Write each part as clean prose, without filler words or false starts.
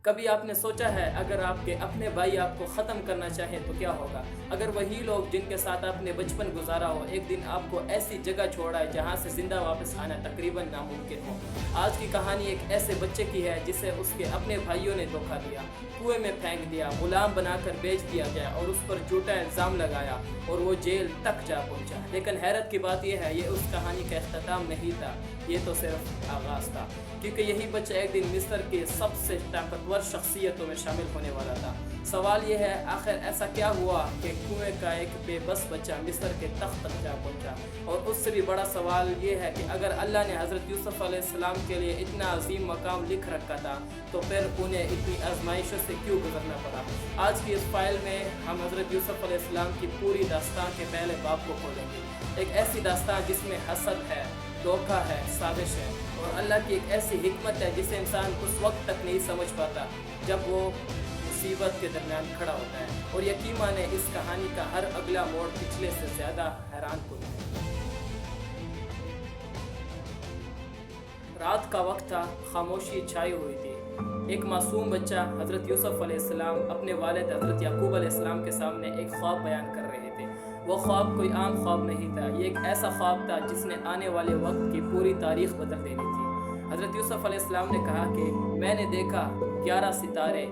کبھی آپ نے سوچا ہے اگر آپ کے اپنے بھائی آپ کو ختم کرنا چاہیں تو کیا ہوگا؟ اگر وہی لوگ جن کے ساتھ آپ نے بچپن گزارا ہو ایک دن آپ کو ایسی جگہ چھوڑا ہے جہاں سے زندہ واپس آنا تقریباً ناممکن ہو۔ آج کی کہانی ایک ایسے بچے کی ہے جسے اس کے اپنے بھائیوں نے دھوکہ دیا، کنویں میں پھینک دیا، غلام بنا کر بیچ دیا گیا اور اس پر جھوٹا الزام لگایا اور وہ جیل تک جا پہنچا۔ لیکن حیرت کی بات یہ ہے یہ اس کہانی کا اختتام نہیں تھا، یہ تو صرف آغاز تھا، کیونکہ یہی بچہ ایک دن مصر کی سب سے طاقتور شخصیتوں میں شامل ہونے والا تھا۔ سوال یہ ہے آخر ایسا کیا ہوا کہ کنویں کا ایک بے بس بچہ مصر کے تخت تک جا پہنچا؟ اور اس سے بھی بڑا سوال یہ ہے کہ اگر اللہ نے حضرت یوسف علیہ السلام کے لیے اتنا عظیم مقام لکھ رکھا تھا تو پھر انہیں اتنی آزمائشوں سے کیوں گزرنا پڑا؟ آج کی اس فائل میں ہم حضرت یوسف علیہ السلام کی پوری داستان کے پہلے باب کو کھولیں گے، ایک ایسی داستان جس میں حسد ہے، دھوکہ ہے، سازش ہے اور اللہ کی ایک ایسی حکمت ہے جسے انسان اس وقت تک نہیں سمجھ پاتا جب وہ مصیبت کے درمیان کھڑا ہوتا ہے۔ اور یقین مانے اس کہانی کا ہر اگلا موڑ پچھلے سے زیادہ حیران کن ہے۔ رات کا وقت تھا، خاموشی چھائی ہوئی تھی۔ ایک معصوم بچہ حضرت یوسف علیہ السلام اپنے والد حضرت یعقوب علیہ السلام کے سامنے ایک خواب بیان کر رہے تھے۔ وہ خواب کوئی عام خواب نہیں تھا، یہ ایک ایسا خواب تھا جس نے آنے والے وقت کی پوری تاریخ بدل دینی تھی۔ حضرت یوسف علیہ السلام نے کہا کہ میں نے دیکھا 11 ستارے،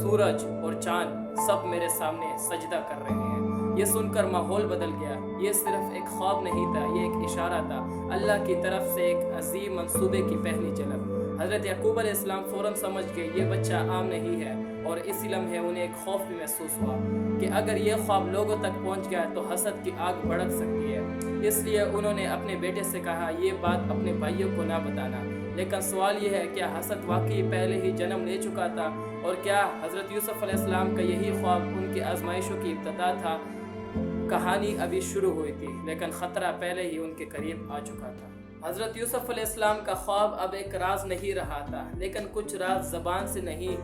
سورج اور چاند سب میرے سامنے سجدہ کر رہے ہیں۔ یہ سن کر ماحول بدل گیا۔ یہ صرف ایک خواب نہیں تھا، یہ ایک اشارہ تھا، اللہ کی طرف سے ایک عظیم منصوبے کی پہلی جھلک۔ حضرت یعقوب علیہ السلام فوراً سمجھ گئے یہ بچہ عام نہیں ہے، اور اسی لمحے انہیں ایک خوف بھی محسوس ہوا کہ اگر یہ خواب لوگوں تک پہنچ گیا تو حسد کی آگ بھڑک سکتی ہے۔ اس لیے انہوں نے اپنے بیٹے سے کہا یہ بات اپنے بھائیوں کو نہ بتانا۔ لیکن سوال یہ ہے کیا حسد واقعی پہلے ہی جنم لے چکا تھا، اور کیا حضرت یوسف علیہ السلام کا یہی خواب ان کی آزمائشوں کی ابتدا تھا؟ کہانی ابھی شروع ہوئی تھی لیکن خطرہ پہلے ہی ان کے قریب آ چکا تھا۔ حضرت یوسف علیہ السلام کا خواب اب ایک راز نہیں رہا تھا، لیکن کچھ راز زبان سے نہیں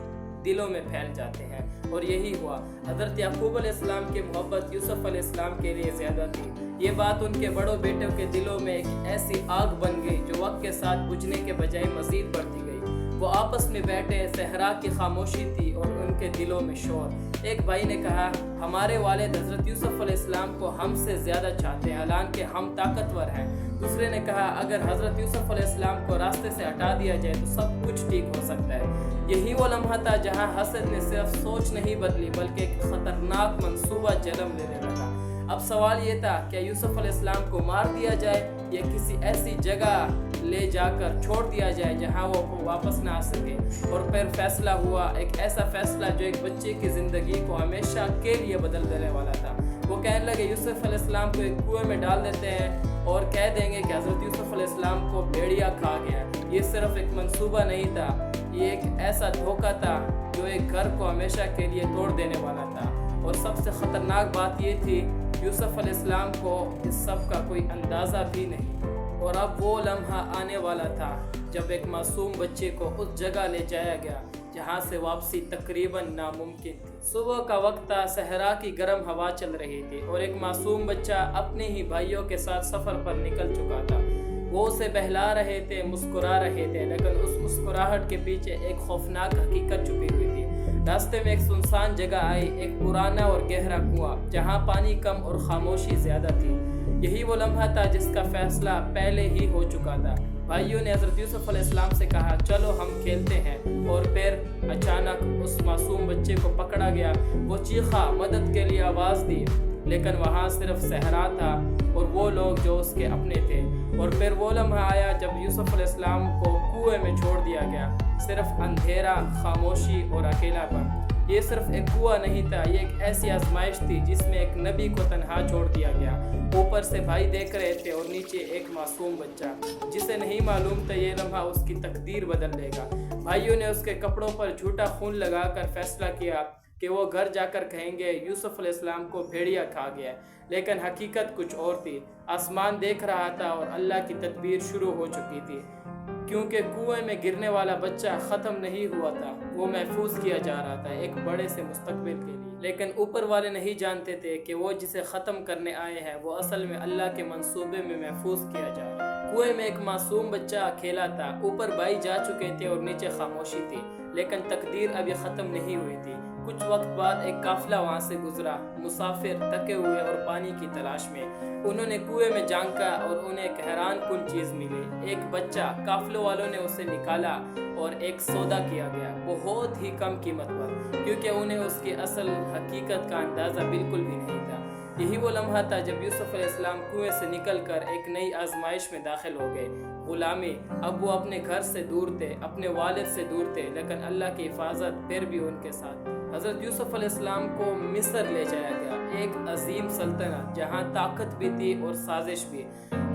دلوں میں پھیل جاتے ہیں، اور یہی ہوا۔ حضرت یعقوب علیہ السلام کی محبت یوسف علیہ السلام کے لیے زیادہ تھی۔ یہ بات ان کے بڑوں بیٹوں کے دلوں میں ایک ایسی آگ بن گئی جو وقت کے ساتھ بجھنے کے بجائے مزید بڑھتی گئی۔ وہ آپس میں بیٹھے، صحرا کی خاموشی تھی اور ان کے دلوں میں شور۔ ایک بھائی نے کہا ہمارے والد حضرت یوسف علیہ السلام کو ہم سے زیادہ چاہتے ہیں حالانکہ ہم طاقتور ہیں۔ دوسرے نے کہا اگر حضرت یوسف علیہ السلام کو راستے سے ہٹا دیا جائے تو سب کچھ ٹھیک ہو سکتا ہے۔ یہی وہ لمحہ تھا جہاں حسد نے صرف سوچ نہیں بدلی بلکہ ایک خطرناک منصوبہ جنم لینے لگا۔ اب سوال یہ تھا کیا یوسف علیہ السلام کو مار دیا جائے یا کسی ایسی جگہ لے جا کر چھوڑ دیا جائے جہاں وہ واپس نہ آ سکے؟ اور پھر فیصلہ ہوا، ایک ایسا فیصلہ جو ایک بچے کی زندگی کو ہمیشہ کے لیے بدل دینے والا تھا۔ وہ کہنے لگے یوسف علیہ السلام کو ایک کنویں میں ڈال دیتے ہیں اور کہہ دیں گے کہ حضرت یوسف علیہ السلام کو بھیڑیا کھا گیا۔ یہ صرف ایک منصوبہ نہیں تھا، یہ ایک ایسا دھوکہ تھا جو ایک گھر کو ہمیشہ کے لیے توڑ دینے والا تھا۔ اور سب سے خطرناک بات یہ تھی یوسف علیہ السلام کو اس سب کا کوئی اندازہ بھی نہیں۔ اور اب وہ لمحہ آنے والا تھا جب ایک معصوم بچے کو اس جگہ لے جایا گیا جہاں سے واپسی تقریباً ناممکن تھی۔ صبح کا وقت تھا، صحرا کی گرم ہوا چل رہی تھی اور ایک معصوم بچہ اپنے ہی بھائیوں کے ساتھ سفر پر نکل چکا تھا۔ وہ اسے بہلا رہے تھے، مسکرا رہے تھے، لیکن اس مسکراہٹ کے پیچھے ایک خوفناک حقیقت چھپی ہوئی تھی۔ راستے میں ایک سنسان جگہ آئی، ایک پرانا اور گہرا کنواں جہاں پانی کم اور خاموشی زیادہ تھی۔ یہی وہ لمحہ تھا جس کا فیصلہ پہلے ہی ہو چکا تھا۔ بھائیوں نے حضرت یوسف علیہ السلام سے کہا چلو ہم کھیلتے ہیں، اور پھر اچانک اس معصوم بچے کو پکڑا گیا۔ وہ چیخا، مدد کے لیے آواز دی، لیکن وہاں صرف صحرا تھا اور وہ لوگ جو اس کے اپنے تھے۔ اور پھر وہ لمحہ آیا جب یوسف علیہ السلام کو کنویں میں چھوڑ دیا گیا، صرف اندھیرا، خاموشی اور اکیلا پن۔ یہ صرف ایک کنواں نہیں تھا، یہ ایک ایسی آزمائش تھی جس میں ایک نبی کو تنہا چھوڑ دیا گیا۔ اوپر سے بھائی دیکھ رہے تھے اور نیچے ایک معصوم بچہ جسے نہیں معلوم تھا یہ لمحہ اس کی تقدیر بدل دے گا۔ بھائیوں نے اس کے کپڑوں پر جھوٹا خون لگا کر فیصلہ کیا کہ وہ گھر جا کر کہیں گے یوسف علیہ السلام کو بھیڑیا کھا گیا، لیکن حقیقت کچھ اور تھی۔ آسمان دیکھ رہا تھا اور اللہ کی تدبیر شروع ہو چکی تھی، کیونکہ کنویں میں گرنے والا بچہ ختم نہیں ہوا تھا، وہ محفوظ کیا جا رہا تھا ایک بڑے سے مستقبل کے لیے۔ لیکن اوپر والے نہیں جانتے تھے کہ وہ جسے ختم کرنے آئے ہیں وہ اصل میں اللہ کے منصوبے میں محفوظ کیا جا رہا ہے۔ کنویں میں ایک معصوم بچہ کھیلا تھا، اوپر بھائی جا چکے تھے اور نیچے خاموشی تھی، لیکن تقدیر ابھی ختم نہیں ہوئی تھی۔ کچھ وقت بعد ایک قافلہ وہاں سے گزرا، مسافر تھکے ہوئے اور پانی کی تلاش میں۔ انہوں نے کنویں میں جھانکا اور انہیں ایک حیران کن چیز ملی، ایک بچہ۔ قافلوں والوں نے اسے نکالا اور ایک سودا کیا گیا، بہت ہی کم قیمت پر، کیونکہ انہیں اس کی اصل حقیقت کا اندازہ بالکل بھی نہیں تھا۔ یہی وہ لمحہ تھا جب یوسف علیہ السلام کنویں سے نکل کر ایک نئی آزمائش میں داخل ہو گئے۔ غلامی، اب وہ اپنے گھر سے دور تھے، اپنے والد سے دور تھے، لیکن اللہ کی حفاظت پھر بھی ان کے ساتھ۔ حضرت یوسف علیہ السلام کو مصر لے جایا گیا، ایک عظیم سلطنت جہاں طاقت بھی تھی اور سازش بھی۔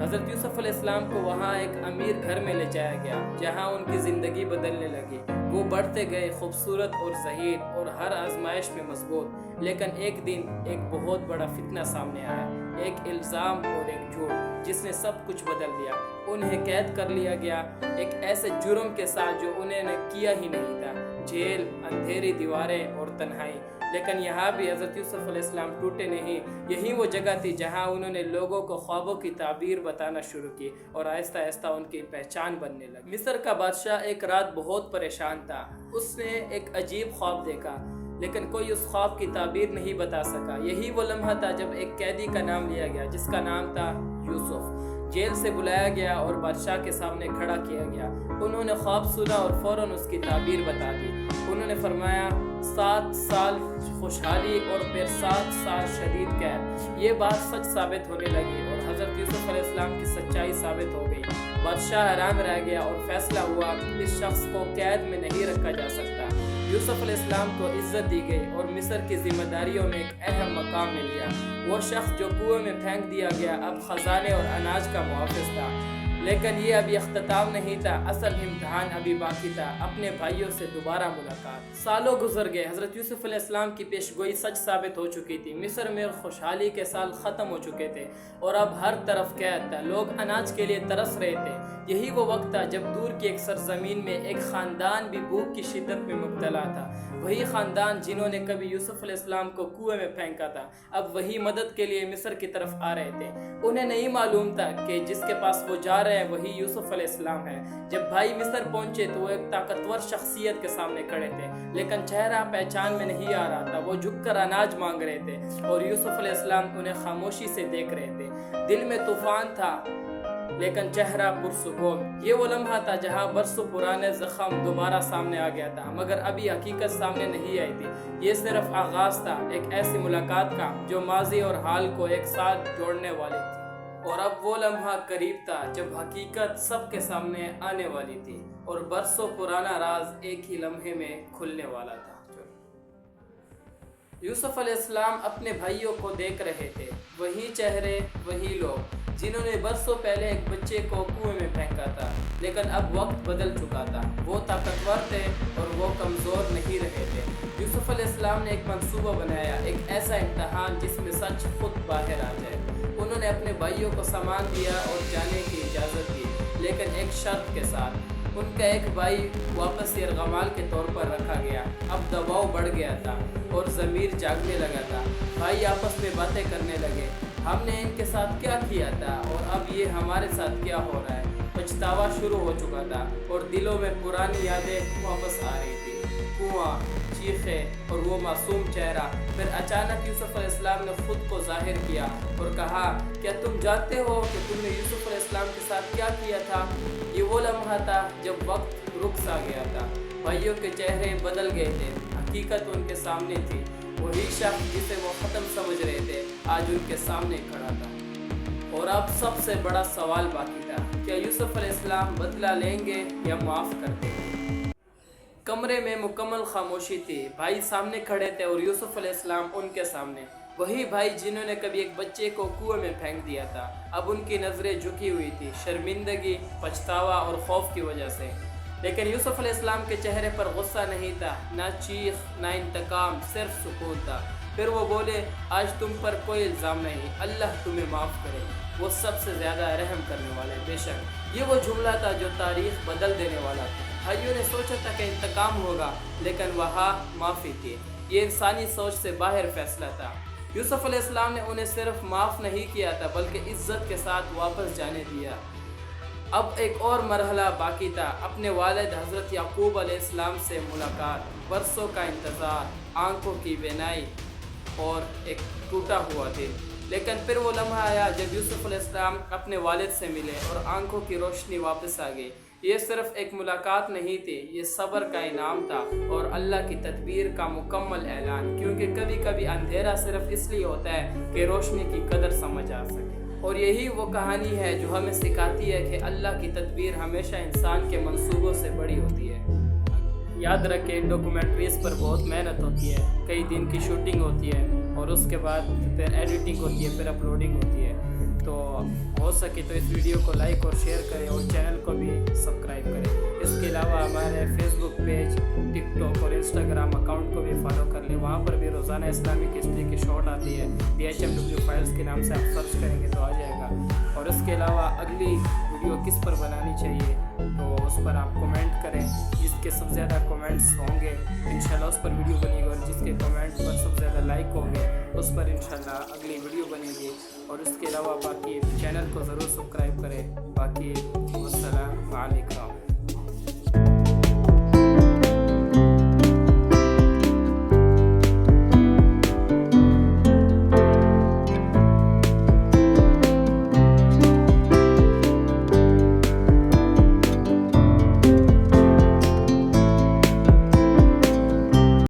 حضرت یوسف علیہ السلام کو وہاں ایک امیر گھر میں لے جایا گیا، جہاں ان کی زندگی بدلنے لگی۔ وہ بڑھتے گئے، خوبصورت اور ذہین اور ہر آزمائش میں مضبوط۔ لیکن ایک دن ایک بہت بڑا فتنہ سامنے آیا، ایک الزام اور ایک جھوٹ جس نے سب کچھ بدل دیا۔ انہیں قید کر لیا گیا، ایک ایسے جرم کے ساتھ جو انہیں نے کیا ہی نہیں تھا۔ جیل، اندھیری دیواریں اور تنہائی۔ لیکن یہاں بھی حضرت یوسف علیہ السلام ٹوٹے نہیں۔ یہی وہ جگہ تھی جہاں انہوں نے لوگوں کو خوابوں کی تعبیر بتانا شروع کی اور آہستہ آہستہ ان کی پہچان بننے لگی۔ مصر کا بادشاہ ایک رات بہت پریشان تھا۔ اس نے ایک عجیب خواب دیکھا، لیکن کوئی اس خواب کی تعبیر نہیں بتا سکا۔ یہی وہ لمحہ تھا جب ایک قیدی کا نام لیا گیا جس کا نام تھا یوسف۔ جیل سے بلایا گیا اور بادشاہ کے سامنے کھڑا کیا گیا۔ انہوں نے خواب سنا اور فوراً اس کی تعبیر بتا دی۔ انہوں نے فرمایا 7 سال خوشحالی اور پھر 7 سال شدید قید۔ یہ بات سچ ثابت ہونے لگی اور حضرت یوسف علیہ السلام کی سچائی ثابت ہو گئی۔ بادشاہ حیران رہ گیا اور فیصلہ ہوا اس شخص کو قید میں نہیں رکھا جا سکتا۔ یوسف علیہ السلام کو عزت دی گئی اور مصر کی ذمہ داریوں میں ایک اہم مقام مل گیا۔ وہ شخص جو کنویں میں پھینک دیا گیا اب خزانے اور اناج کا محافظ تھا۔ لیکن یہ ابھی اختتام نہیں تھا، اصل امتحان ابھی باقی تھا، اپنے بھائیوں سے دوبارہ ملاقات۔ سالوں گزر گئے، حضرت یوسف علیہ السلام کی پیشگوئی سچ ثابت ہو چکی تھی۔ مصر میں خوشحالی کے سال ختم ہو چکے تھے اور اب ہر طرف قید تھا، لوگ اناج کے لیے ترس رہے تھے۔ یہی وہ وقت تھا جب دور کی ایک سرزمین میں ایک خاندان بھی بھوک کی شدت میں مبتلا تھا۔ وہی خاندان جنہوں نے کبھی یوسف علیہ السلام کو کنویں میں پھینکا تھا، اب وہی مدد کے لیے مصر کی طرف آ رہے تھے۔ انہیں نہیں معلوم تھا کہ جس کے پاس وہ جا رہے ہیں وہی یوسف علیہ السلام ہے۔ جب بھائی مصر پہنچے تو وہ ایک طاقتور شخصیت کے سامنے کھڑے تھے، لیکن چہرہ پہچان میں نہیں آ رہا تھا۔ وہ جھک کر اناج مانگ رہے تھے اور یوسف علیہ السلام انہیں خاموشی سے دیکھ رہے تھے۔ دل میں طوفان تھا لیکن چہرہ پرسکون۔ یہ وہ لمحہ تھا جہاں برسوں پرانے زخم دوبارہ سامنے آ گیا تھا، مگر ابھی حقیقت سامنے نہیں آئی تھی۔ یہ صرف آغاز تھا، ایک ایسی ملاقات کا جو ماضی اور حال کو ایک ساتھ جوڑنے والی تھی۔ اور اب وہ لمحہ قریب تھا جب حقیقت سب کے سامنے آنے والی تھی اور برسوں پرانا راز ایک ہی لمحے میں کھلنے والا تھا۔ یوسف علیہ السلام اپنے بھائیوں کو دیکھ رہے تھے، وہی چہرے، وہی لوگ جنہوں نے برسوں پہلے ایک بچے کو کنویں میں پھینکا تھا، لیکن اب وقت بدل چکا تھا۔ وہ طاقتور تھے اور وہ کمزور نہیں رہے تھے۔ یوسف علیہ السلام نے ایک منصوبہ بنایا، ایک ایسا امتحان جس میں سچ خود باہر آ جائے۔ انہوں نے اپنے بھائیوں کو سامان دیا اور جانے کی اجازت دی، لیکن ایک شرط کے ساتھ۔ ان کا ایک بھائی واپس یرغمال کے طور پر رکھا گیا۔ اب دباؤ بڑھ گیا تھا اور ضمیر جاگنے لگا تھا۔ بھائی آپس میں باتیں کرنے لگے، ہم نے ان کے ساتھ کیا کیا تھا اور اب یہ ہمارے ساتھ کیا ہو رہا ہے۔ پچھتاوا شروع ہو چکا تھا اور دلوں میں پرانی یادیں واپس آ رہی تھی، کنواں، چیخیں اور وہ معصوم چہرہ۔ پھر اچانک یوسف علیہ السلام نے خود کو ظاہر کیا اور کہا، کیا تم جانتے ہو کہ تم نے یوسف علیہ السلام کے ساتھ کیا کیا تھا؟ یہ وہ لمحہ تھا جب وقت رک سا گیا تھا، بھائیوں کے چہرے بدل گئے تھے، حقیقت ان کے سامنے تھی۔ وہی شخص جسے وہ ختم سمجھ رہے تھے آج ان کے سامنے کھڑا تھا۔ اور اب سب سے بڑا سوال باقی تھا، کیا یوسف علیہ السلام بدلہ لیں گے یا معاف کر دیں گے؟ کمرے میں مکمل خاموشی تھی، بھائی سامنے کھڑے تھے اور یوسف علیہ السلام ان کے سامنے۔ وہی بھائی جنہوں نے کبھی ایک بچے کو کنویں میں پھینک دیا تھا، اب ان کی نظریں جھکی ہوئی تھی، شرمندگی، پچھتاوا اور خوف کی وجہ سے۔ لیکن یوسف علیہ السلام کے چہرے پر غصہ نہیں تھا، نہ چیخ، نہ انتقام، صرف سکون تھا۔ پھر وہ بولے، آج تم پر کوئی الزام نہیں، اللہ تمہیں معاف کرے، وہ سب سے زیادہ رحم کرنے والا ہے۔ بے شک یہ وہ جملہ تھا جو تاریخ بدل دینے والا تھا۔ بھائیوں نے سوچا تھا کہ انتقام ہوگا، لیکن وہاں معافی تھی۔ یہ انسانی سوچ سے باہر فیصلہ تھا۔ یوسف علیہ السلام نے انہیں صرف معاف نہیں کیا تھا بلکہ عزت کے ساتھ واپس جانے دیا۔ اب ایک اور مرحلہ باقی تھا، اپنے والد حضرت یعقوب علیہ السلام سے ملاقات، برسوں کا انتظار، آنکھوں کی بینائی اور ایک ٹوٹا ہوا دل۔ لیکن پھر وہ لمحہ آیا جب یوسف علیہ السلام اپنے والد سے ملے اور آنکھوں کی روشنی واپس آ گئی۔ یہ صرف ایک ملاقات نہیں تھی، یہ صبر کا انعام تھا اور اللہ کی تدبیر کا مکمل اعلان، کیونکہ کبھی کبھی اندھیرا صرف اس لیے ہوتا ہے کہ روشنی کی قدر سمجھ آ سکے۔ اور یہی وہ کہانی ہے جو ہمیں سکھاتی ہے کہ اللہ کی تدبیر ہمیشہ انسان کے منصوبوں سے بڑی ہوتی ہے۔ یاد رکھیں، ڈاکومنٹریز پر بہت محنت ہوتی ہے، کئی دن کی شوٹنگ ہوتی ہے اور اس کے بعد پھر ایڈیٹنگ ہوتی ہے، پھر اپلوڈنگ ہوتی ہے۔ تو ہو سکے تو اس ویڈیو کو لائک اور شیئر کریں اور چینل کو بھی سبسکرائب کریں۔ اس کے علاوہ ہمارے فیس بک پیج، ٹک ٹاک اور انسٹاگرام اکاؤنٹ کو بھی فالو کر لیں، وہاں پر بھی روزانہ اسلامک ہسٹری کی شارٹ آتی ہے، DHMW فائلز کے نام سے آپ سرچ کریں گے تو آ جائے گا۔ اور اس کے علاوہ اگلی ویڈیو کس پر بنانی چاہیے تو اس پر آپ کومنٹ کریں، جس کے سب سے زیادہ کومنٹس ہوں گے انشاءاللہ اس پر ویڈیو بنے گی، اور جس کے کومنٹ پر سب سے زیادہ لائک ہوں گے اس پر انشاءاللہ اگلی ویڈیو بنے گی۔ اور اس کے علاوہ باقی چینل کو ضرور سبسکرائب کریں۔ باقی السلام علیکم۔